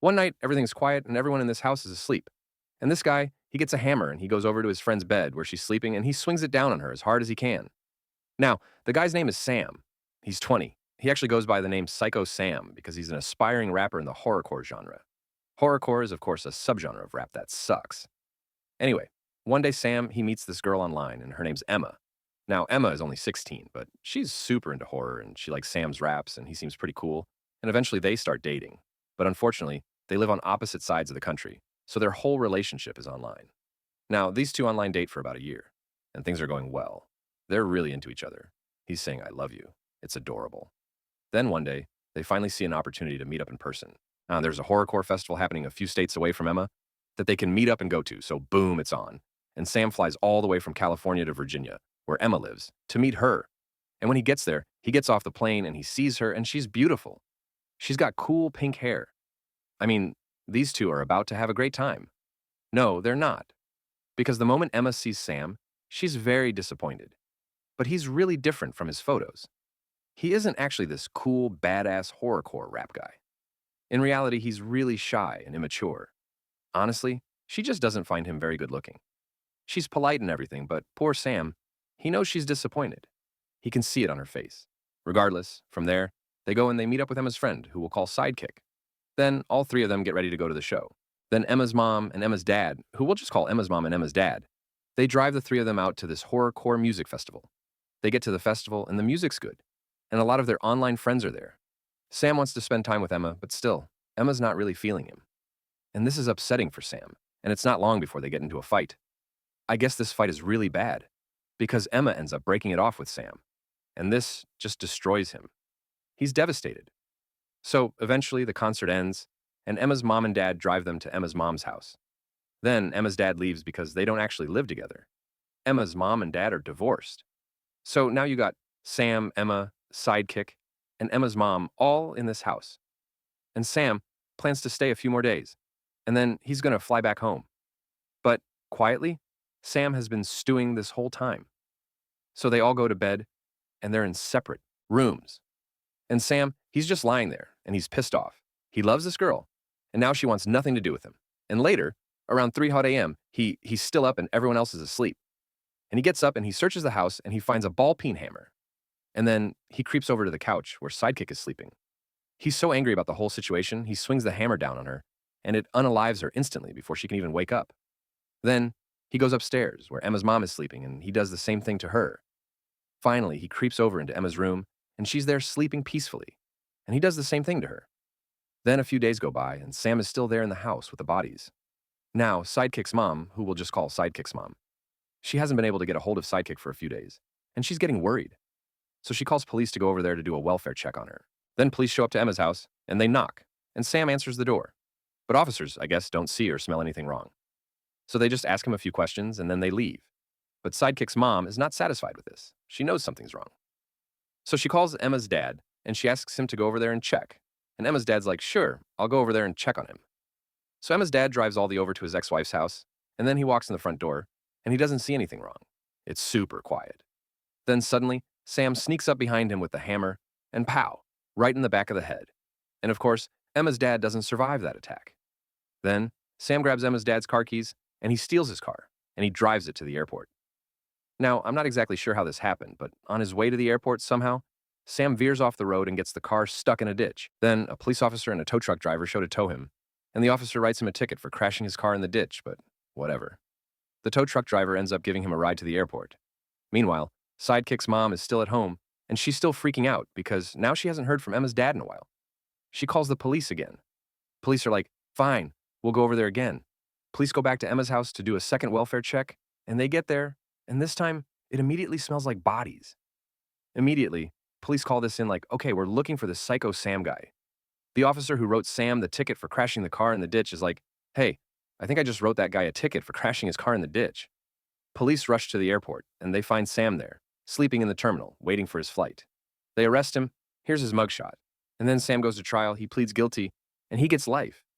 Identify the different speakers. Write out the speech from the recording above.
Speaker 1: One night, everything's quiet and everyone in this house is asleep. And this guy, he gets a hammer and he goes over to his friend's bed where she's sleeping and he swings it down on her as hard as he can. Now, the guy's name is Sam. He's 20. He actually goes by the name Psycho Sam because he's an aspiring rapper in the horrorcore genre. Horrorcore is, of course, a subgenre of rap that sucks. Anyway, one day Sam, he meets this girl online and her name's Emma. Now, Emma is only 16, but she's super into horror and she likes Sam's raps and he seems pretty cool. And eventually they start dating. But unfortunately, they live on opposite sides of the country, so their whole relationship is online. Now, these two online date for about a year, and things are going well. They're really into each other. He's saying, I love you. It's adorable. Then one day, they finally see an opportunity to meet up in person. There's a horrorcore festival happening a few states away from Emma that they can meet up and go to, so boom, it's on. And Sam flies all the way from California to Virginia, where Emma lives, to meet her. And when he gets there, he gets off the plane and he sees her, and she's beautiful. She's got cool pink hair. I mean, these two are about to have a great time. No, they're not. Because the moment Emma sees Sam, she's very disappointed. But he's really different from his photos. He isn't actually this cool, badass horrorcore rap guy. In reality, he's really shy and immature. Honestly, she just doesn't find him very good looking. She's polite and everything, but poor Sam, he knows she's disappointed. He can see it on her face. Regardless, from there, they go and they meet up with Emma's friend, who we'll call Sidekick. Then all three of them get ready to go to the show. Then Emma's mom and Emma's dad, who we'll just call Emma's mom and Emma's dad, they drive the three of them out to this horrorcore music festival. They get to the festival and the music's good, and a lot of their online friends are there. Sam wants to spend time with Emma, but still, Emma's not really feeling him. And this is upsetting for Sam, and it's not long before they get into a fight. I guess this fight is really bad, because Emma ends up breaking it off with Sam, and this just destroys him. He's devastated. So eventually the concert ends, and Emma's mom and dad drive them to Emma's mom's house. Then Emma's dad leaves because they don't actually live together. Emma's mom and dad are divorced. So now you got Sam, Emma, Sidekick, and Emma's mom all in this house. And Sam plans to stay a few more days, and then he's going to fly back home. But quietly, Sam has been stewing this whole time. So they all go to bed, and they're in separate rooms. And Sam, he's just lying there, and he's pissed off. He loves this girl, and now she wants nothing to do with him. And later, around 3 hot a.m., he's still up and everyone else is asleep. And he gets up and he searches the house and he finds a ball-peen hammer. And then he creeps over to the couch where Sidekick is sleeping. He's so angry about the whole situation, he swings the hammer down on her, and it unalives her instantly before she can even wake up. Then he goes upstairs where Emma's mom is sleeping and he does the same thing to her. Finally, he creeps over into Emma's room and she's there sleeping peacefully. And he does the same thing to her. Then a few days go by and Sam is still there in the house with the bodies. Now, Sidekick's mom, who we'll just call Sidekick's mom, she hasn't been able to get a hold of Sidekick for a few days, and she's getting worried. So she calls police to go over there to do a welfare check on her. Then police show up to Emma's house, and they knock, and Sam answers the door. But officers, I guess, don't see or smell anything wrong. So they just ask him a few questions, and then they leave. But Sidekick's mom is not satisfied with this. She knows something's wrong. So she calls Emma's dad, and she asks him to go over there and check. And Emma's dad's like, sure, I'll go over there and check on him. So Emma's dad drives Aldi over to his ex-wife's house, and then he walks in the front door, and he doesn't see anything wrong. It's super quiet. Then suddenly, Sam sneaks up behind him with the hammer, and pow, right in the back of the head. And of course, Emma's dad doesn't survive that attack. Then, Sam grabs Emma's dad's car keys, and he steals his car, and he drives it to the airport. Now, I'm not exactly sure how this happened, but on his way to the airport somehow, Sam veers off the road and gets the car stuck in a ditch. Then, a police officer and a tow truck driver show to tow him, and the officer writes him a ticket for crashing his car in the ditch, but whatever. The tow truck driver ends up giving him a ride to the airport. Meanwhile, Sidekick's mom is still at home, and she's still freaking out because now she hasn't heard from Emma's dad in a while. She calls the police again. Police are like, fine, we'll go over there again. Police go back to Emma's house to do a second welfare check, and they get there, and this time, it immediately smells like bodies. Immediately, police call this in like, okay, we're looking for the Psycho Sam guy. The officer who wrote Sam the ticket for crashing the car in the ditch is like, hey, I think I just wrote that guy a ticket for crashing his car in the ditch. Police rush to the airport, and they find Sam there, sleeping in the terminal, waiting for his flight. They arrest him, here's his mugshot. And then Sam goes to trial, he pleads guilty, and he gets life.